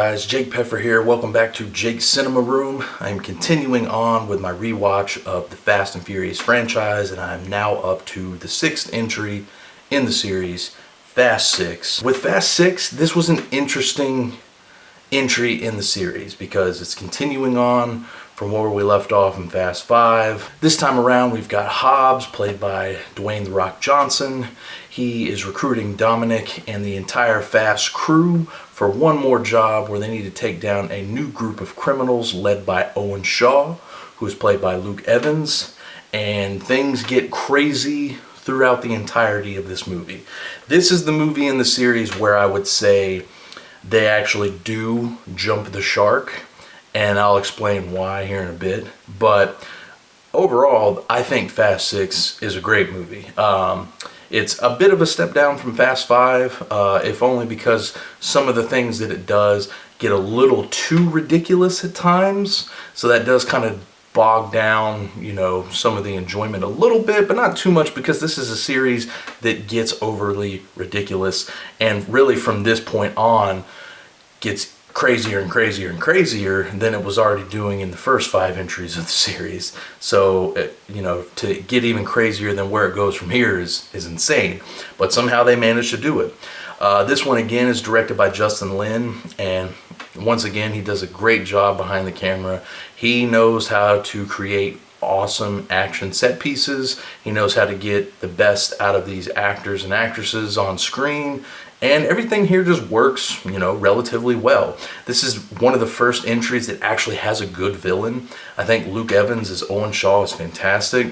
guys? Jake Peffer here. Welcome back to Jake's Cinema Room. I am continuing on with my rewatch of the Fast and Furious franchise, and I am now up to the 6th entry in the series, Fast 6. With Fast 6, this was an interesting entry in the series because it's continuing on from where we left off in Fast 5. This time around, we've got Hobbs, played by Dwayne "The Rock" Johnson. He is recruiting Dominic and the entire Fast crew for one more job where they need to take down a new group of criminals led by Owen Shaw, who is played by Luke Evans, and things get crazy throughout the entirety of this movie. This is the movie in the series where I would say they actually do jump the shark, and I'll explain why here in a bit. But overall, I think Fast 6 is a great movie. It's a bit of a step down from Fast 5, if only because some of the things that it does get a little too ridiculous at times. So that does kind of bog down, some of the enjoyment a little bit, but not too much, because this is a series that gets overly ridiculous, and really from this point on gets crazier and crazier and crazier than it was already doing in the first 5 entries of the series. So, to get even crazier than where it goes from here is insane. But somehow they managed to do it. This one again is directed by Justin Lin, and once again he does a great job behind the camera. He knows how to create awesome action set pieces. He knows how to get the best out of these actors and actresses on screen, and everything here just works, relatively well. This is one of the first entries that actually has a good villain. I think Luke Evans as Owen Shaw is fantastic.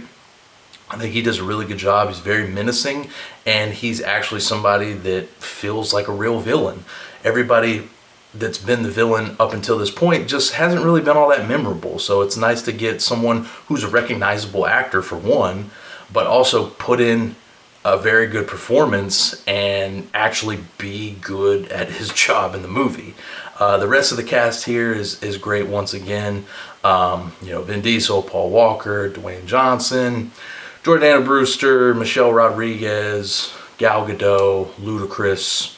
I think he does a really good job. He's very menacing, and he's actually somebody that feels like a real villain. Everybody that's been the villain up until this point just hasn't really been all that memorable. So it's nice to get someone who's a recognizable actor for one, but also put in a very good performance and actually be good at his job in the movie. The rest of the cast here is great once again. Vin Diesel, Paul Walker, Dwayne Johnson, Jordana Brewster, Michelle Rodriguez, Gal Gadot, Ludacris.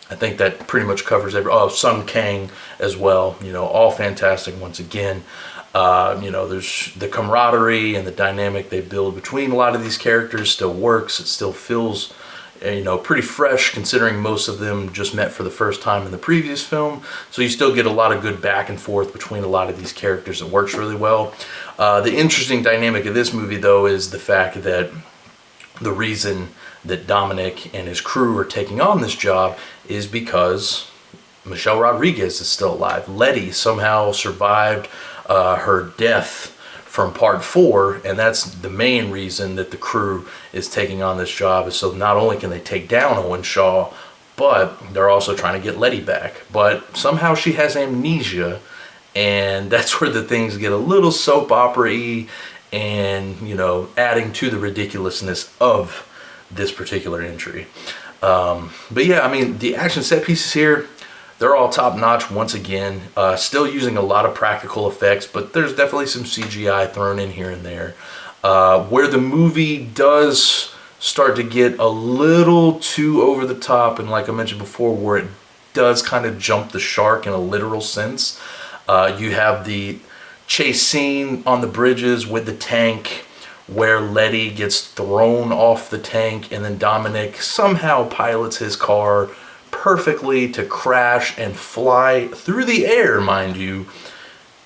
I think that pretty much covers Sung Kang as well. All fantastic once again. There's the camaraderie and the dynamic they build between a lot of these characters still works. It still feels, pretty fresh, considering most of them just met for the first time in the previous film. So you still get a lot of good back and forth between a lot of these characters that works really well. The interesting dynamic of this movie, though, is the fact that the reason that Dominic and his crew are taking on this job is because Michelle Rodriguez is still alive. Letty somehow survived her death from part 4, and that's the main reason that the crew is taking on this job, is so not only can they take down Owen Shaw, but they're also trying to get Letty back. But somehow she has amnesia, and that's where the things get a little soap opera-y and, adding to the ridiculousness of this particular entry. But yeah, the action set pieces here, they're all top-notch once again. Still using a lot of practical effects, but there's definitely some CGI thrown in here and there. Where the movie does start to get a little too over the top, and like I mentioned before, where it does kind of jump the shark in a literal sense. You have the chase scene on the bridges with the tank, where Letty gets thrown off the tank, and then Dominic somehow pilots his car perfectly to crash and fly through the air, mind you,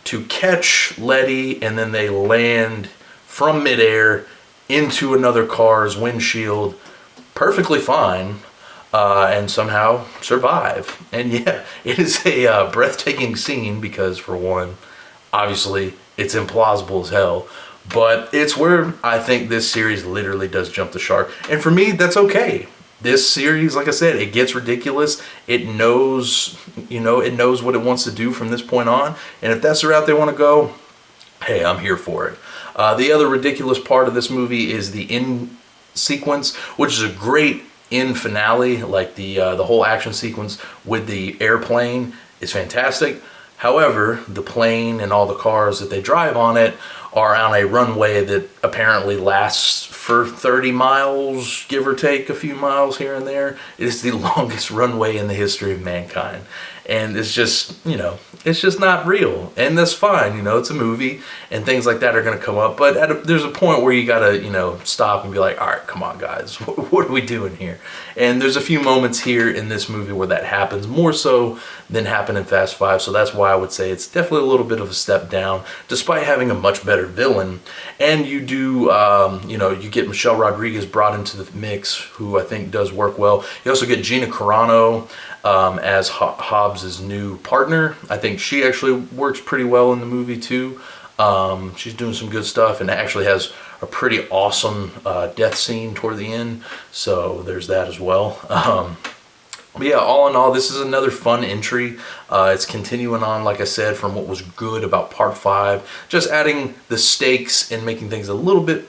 to catch Letty, and then they land from midair into another car's windshield perfectly fine, and somehow survive. And yeah, it is a breathtaking scene because, for one, obviously it's implausible as hell, but it's where I think this series literally does jump the shark. And for me, that's okay. This series, like I said, it gets ridiculous. It knows, it knows what it wants to do from this point on. And if that's the route they want to go, hey, I'm here for it. The other ridiculous part of this movie is the end sequence, which is a great end finale. Like the whole action sequence with the airplane is fantastic. However, the plane and all the cars that they drive on it are on a runway that apparently lasts for 30 miles, give or take a few miles here and there. It is the longest runway in the history of mankind. And it's just, it's just not real. And that's fine, it's a movie and things like that are going to come up. But there's a point where you got to, stop and be like, all right, come on, guys, what are we doing here? And there's a few moments here in this movie where that happens, more so than happened in Fast 5. So that's why I would say it's definitely a little bit of a step down, despite having a much better villain. And you do, you get Michelle Rodriguez brought into the mix, who I think does work well. You also get Gina Carano as Hobbs' new partner. I think she actually works pretty well in the movie too. She's doing some good stuff and actually has a pretty awesome death scene toward the end. So there's that as well. But yeah, all in all, this is another fun entry. It's continuing on, like I said, from what was good about part 5. Just adding the stakes and making things a little bit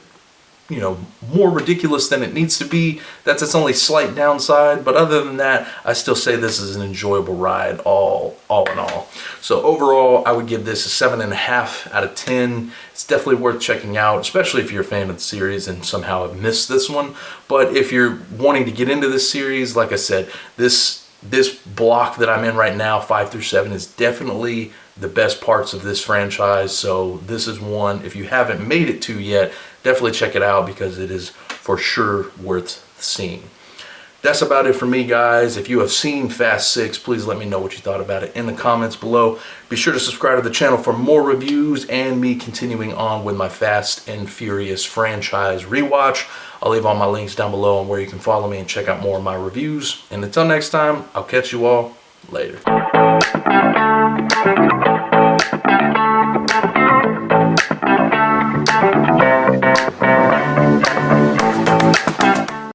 more ridiculous than it needs to be. That's its only slight downside, but other than that, I still say this is an enjoyable ride all in all. So overall, I would give this a 7.5 out of 10. It's definitely worth checking out, especially if you're a fan of the series and somehow have missed this one. But if you're wanting to get into this series, like I said, this block that I'm in right now, 5 through 7, is definitely the best parts of this franchise. So this is one, if you haven't made it to yet, definitely check it out because it is for sure worth seeing. That's about it for me, guys. If you have seen Fast 6, please let me know what you thought about it in the comments below. Be sure to subscribe to the channel for more reviews and me continuing on with my Fast and Furious franchise rewatch. I'll leave all my links down below on where you can follow me and check out more of my reviews. And until next time, I'll catch you all later.